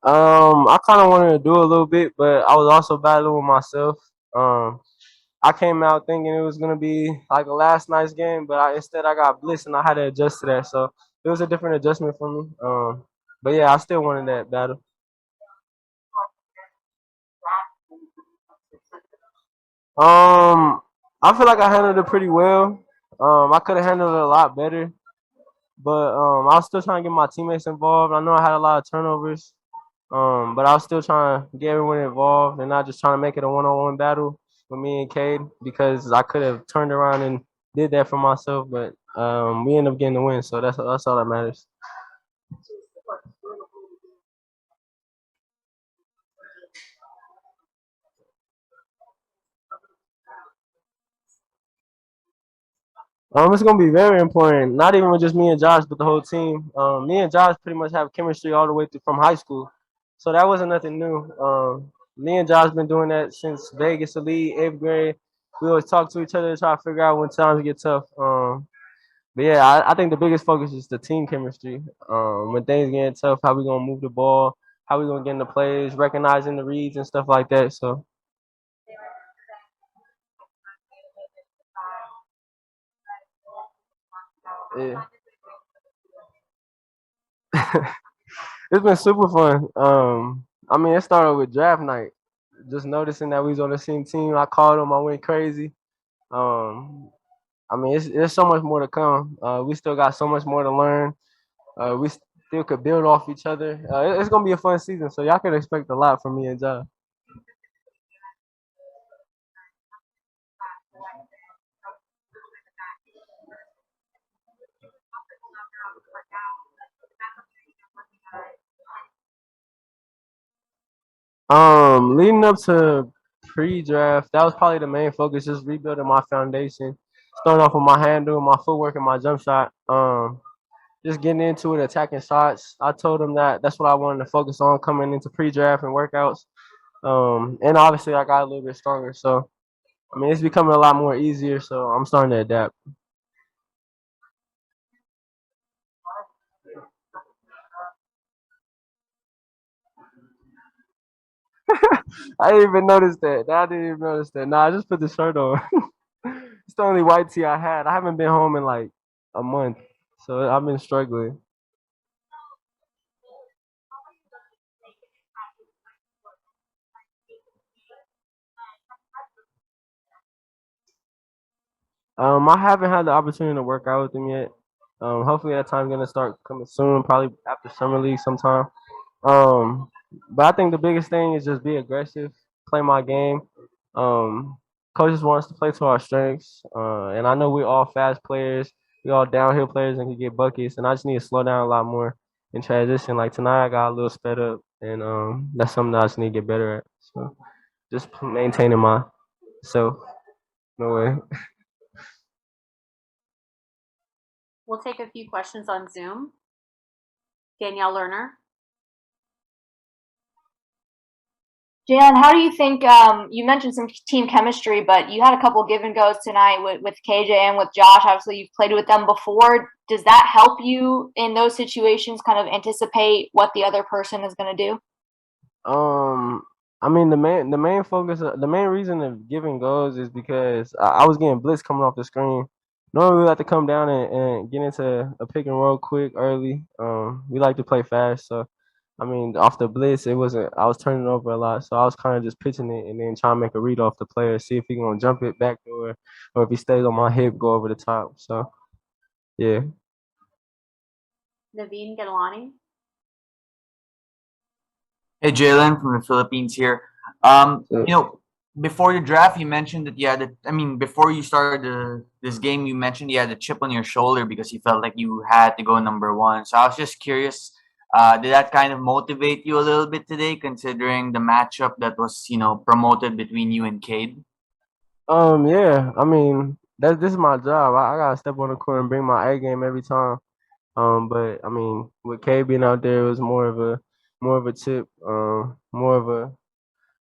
I kind of wanted to do a little bit, but I was also battling with myself. Um, I came out thinking it was gonna be like a last night's game, but instead I got blitzed and I had to adjust to that. So it was a different adjustment for me. But yeah, I still wanted that battle. I feel like I handled it pretty well. I could have handled it a lot better, but I was still trying to get my teammates involved. I know I had a lot of turnovers, but I was still trying to get everyone involved and not just trying to make it a one-on-one battle with me and Cade because I could have turned around and did that for myself, but we ended up getting the win, so that's all that matters. It's gonna be very important. Not even with just me and Josh, but the whole team. Me and Josh pretty much have chemistry all the way through from high school, so that wasn't nothing new. Me and Josh been doing that since Vegas Elite, eighth grade. We always talk to each other to try to figure out when times get tough. But yeah, I think the biggest focus is the team chemistry. When things get tough, how we gonna move the ball, how we gonna get in the plays, recognizing the reads and stuff like that. So yeah. It's been super fun. I mean, it started with draft night. Just noticing that we was on the same team, I called him. I went crazy. Um, I mean, there's so much more to come. We still got so much more to learn. We still could build off each other. It's gonna be a fun season, so y'all can expect a lot from me and John. Leading up to pre-draft, that was probably the main focus, just rebuilding my foundation, starting off with my handle, my footwork, and my jump shot. Just getting into it, attacking shots. I told him that that's what I wanted to focus on coming into pre-draft and workouts. And obviously I got a little bit stronger, so I mean it's becoming a lot more easier. So I'm starting to adapt. I didn't even notice that. I didn't even notice that. Nah, I just put the shirt on. It's the only white tee I had. I haven't been home in like a month, so I've been struggling. I haven't had the opportunity to work out with him yet. Hopefully that time's gonna start coming soon, probably after summer league sometime. Um, but I think the biggest thing is just be aggressive, play my game. Um, coaches want us to play to our strengths, and I know we're all fast players, we all downhill players and can get buckets, and I just need to slow down a lot more in transition. Like tonight, I got a little sped up, and that's something that I just need to get better at. So just maintaining myself. No way. We'll take a few questions on Zoom. Danielle Lerner. Jan, how do you think you mentioned some team chemistry, but you had a couple give and goes tonight with KJ and with Josh. Obviously, you've played with them before. Does that help you in those situations kind of anticipate what the other person is going to do? Um, I mean the main focus, the main reason of giving goals is because I was getting blitz coming off the screen. Normally we like to come down and get into a pick and roll quick early. We like to play fast, so I mean off the blitz it wasn't. I was turning over a lot, so I was kind of just pitching it and then trying to make a read off the player, see if he gonna jump it back door, or if he stays on my hip, go over the top. So yeah. Naveen Galani. Hey, Jalen from the Philippines here. So, Before your draft, you mentioned that you had I mean, before you started this game, you mentioned you had a chip on your shoulder because you felt like you had to go number one. So I was just curious, did that kind of motivate you a little bit today, considering the matchup that was, promoted between you and Cade? yeah. I mean this is my job. I gotta step on the court and bring my A game every time. But I mean, with K being out there, it was more of a chip, more of a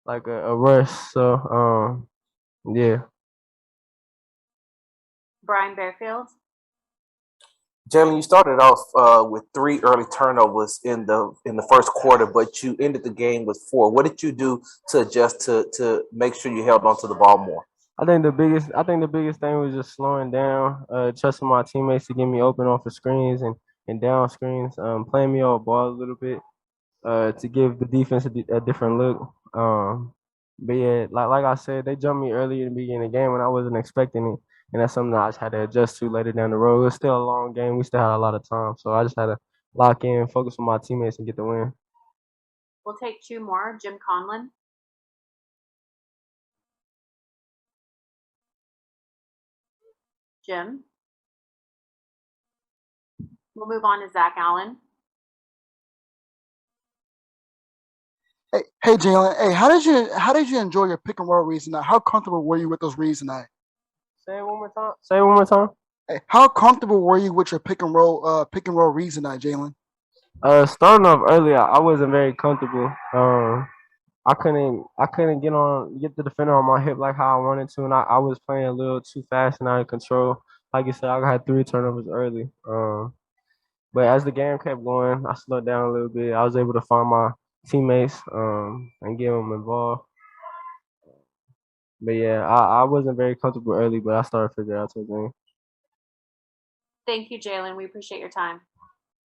like a rush. So yeah. Brian Bearfield. Jalen, you started off with 3 early turnovers in the first quarter, but you ended the game with 4. What did you do to adjust to make sure you held onto the ball more? I think the biggest thing was just slowing down, trusting my teammates to get me open off the screens and down screens, playing me off ball a little bit, to give the defense a different look. But yeah, like I said, they jumped me early in the beginning of the game when I wasn't expecting it, and that's something that I just had to adjust to later down the road. It was still a long game. We still had a lot of time, so I just had to lock in, focus on my teammates, and get the win. We'll take 2 more. Jim Conlon. Jim. We'll move on to Zach Allen. Hey, Jalen. Hey, how did you enjoy your pick and roll reads tonight? How comfortable were you with those reads tonight? Say it one more time. Say it one more time. Hey, how comfortable were you with your pick and roll reads tonight, Jalen? Starting off early, I wasn't very comfortable. I couldn't get the defender on my hip like how I wanted to, and I was playing a little too fast and out of control. Like you said, I had 3 turnovers early. But as the game kept going, I slowed down a little bit. I was able to find my teammates and get them involved. But yeah, I wasn't very comfortable early, but I started figuring out something. Thank you, Jalen. We appreciate your time.